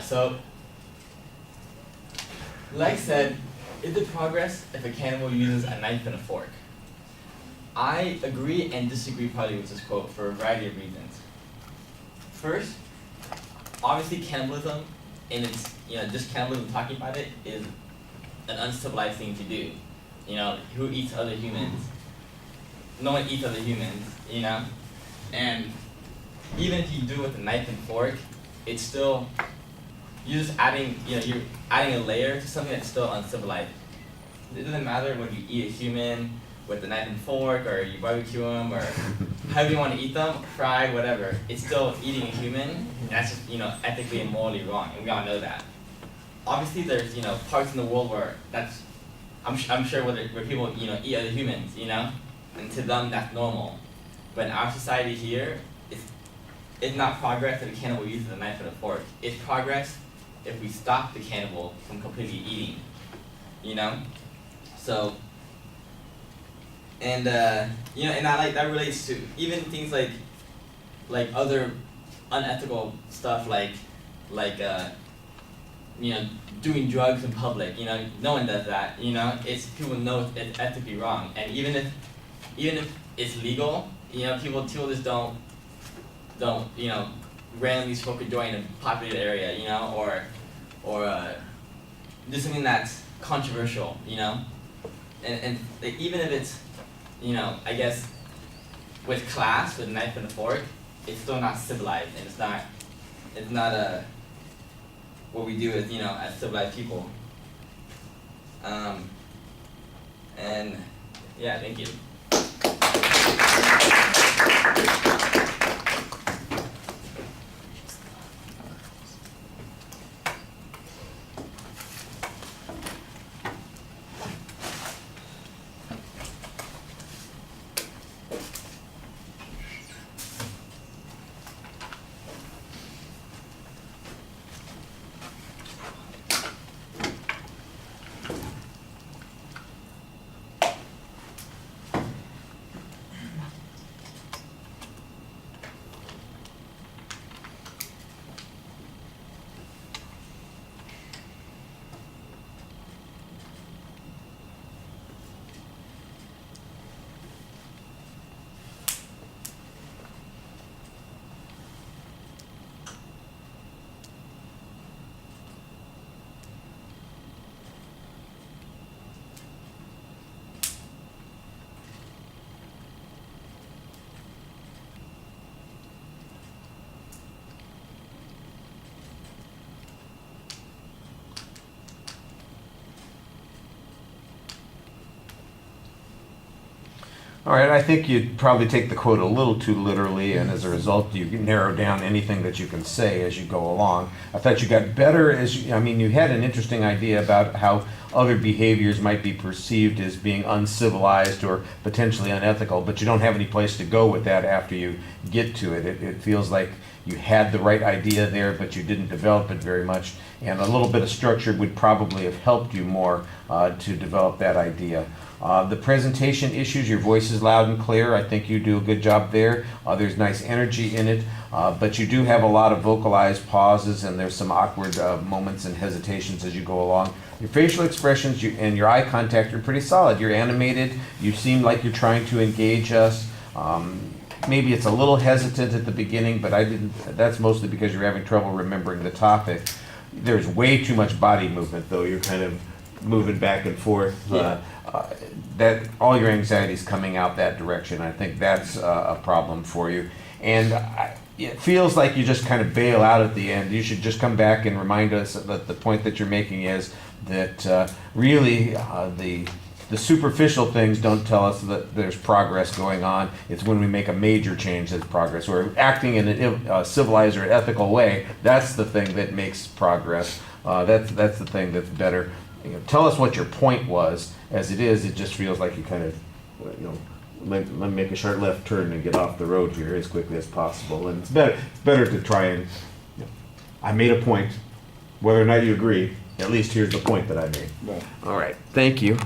So, like said, is it progress if a cannibal uses a knife and a fork? I agree and disagree probably with this quote for a variety of reasons. First, obviously cannibalism, and it's, just cannibalism, talking about it, is an uncivilized thing to do. Who eats other humans? No one eats other humans, And even if you do it with a knife and fork, it's still, you're just adding, you're adding a layer to something that's still uncivilized. It doesn't matter whether you eat a human with a knife and fork, or you barbecue them, or however you want to eat them, fried, whatever. It's still eating a human, and that's just, ethically and morally wrong, and we all know that. Obviously, there's, parts in the world where that's, I'm sure where people, eat other humans, and to them that's normal. But in our society here, it's not progress if a cannibal uses a knife and a fork. It's progress if we stop the cannibal from completely eating, So, and and that relates to even things like other unethical stuff like doing drugs in public. No one does that. It's people know it's ethically wrong, and even if it's legal, people just don't randomly smoke a joint in a populated area, or do something that's controversial, and even if it's, I guess, with class, with a knife and a fork, it's still not civilized, and it's not what we do as civilized people. And yeah, thank you. All right, I think you'd probably take the quote a little too literally, and as a result, you narrow down anything that you can say as you go along. I thought you got better you had an interesting idea about how other behaviors might be perceived as being uncivilized or potentially unethical, but you don't have any place to go with that after you get to it. It feels like you had the right idea there, but you didn't develop it very much, and a little bit of structure would probably have helped you more to develop that idea. The presentation issues, your voice is loud and clear. I think you do a good job there. There's nice energy in it, but you do have a lot of vocalized pauses, and there's some awkward moments and hesitations as you go along. Your facial expressions and your eye contact are pretty solid. You're animated. You seem like you're trying to engage us. Maybe it's a little hesitant at the beginning, but that's mostly because you're having trouble remembering the topic. There's way too much body movement, though. You're kind of moving back and forth. Yeah. That all your anxiety is coming out that direction. I think that's a problem for you. And it feels like you just kind of bail out at the end. You should just come back and remind us that the point that you're making is that really the superficial things don't tell us that there's progress going on. It's when we make a major change that's progress. We're acting in a civilized or ethical way. That's the thing that makes progress. That's the thing that's better. Tell us what your point was. As it is, it just feels like you kind of, let me make a sharp left turn and get off the road here as quickly as possible. And it's better to try and, I made a point. Whether or not you agree, at least here's the point that I made. Right. All right. Thank you.